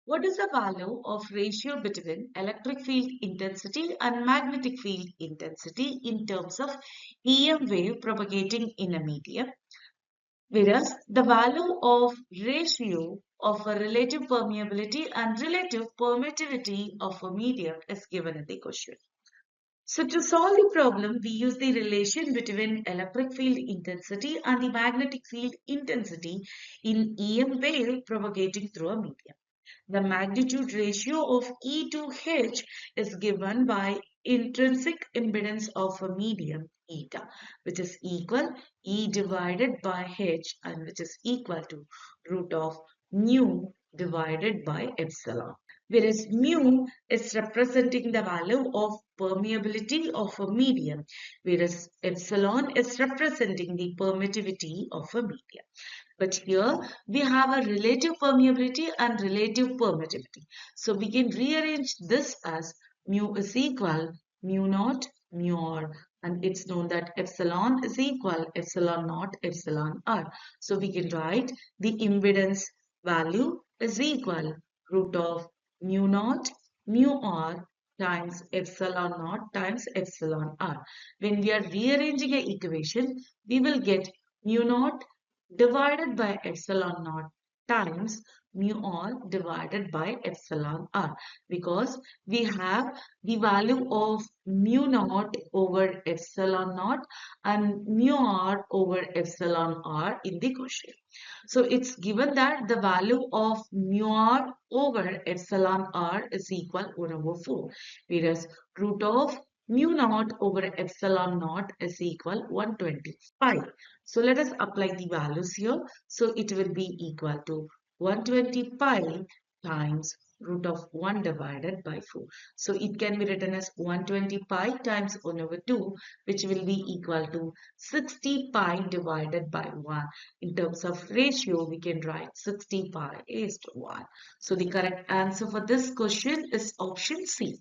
What is the value of ratio between electric field intensity and magnetic field intensity in terms of EM wave propagating in a medium? Whereas the value of ratio of a relative permeability and relative permittivity of a medium is given in the question. So to solve the problem, we use the relation between electric field intensity and the magnetic field intensity in EM wave propagating through a medium. The magnitude ratio of E to H is given by intrinsic impedance of a medium eta, which is equal E divided by H and which is equal to root of mu divided by epsilon. Whereas mu is representing the value of permeability of a medium, whereas epsilon is representing the permittivity of a medium. But here we have a relative permeability and relative permittivity. So we can rearrange this as mu is equal mu naught mu r, and it's known that epsilon is equal epsilon naught epsilon r. So we can write the impedance value is equal root of mu naught mu r times epsilon naught times epsilon r. When we are rearranging an equation, we will get mu naught divided by epsilon naught times mu r divided by epsilon r, because we have the value of mu naught over epsilon naught and mu r over epsilon r in the question. So it's given that the value of mu r over epsilon r is equal 1 over 4, whereas root of mu naught over epsilon naught is equal 125. So let us apply the values here. So it will be equal to 120 pi times root of 1 divided by 4. So it can be written as 120 pi times 1 over 2, which will be equal to 60 pi divided by 1. In terms of ratio, we can write 60 pi is to 1. So the correct answer for this question is option C.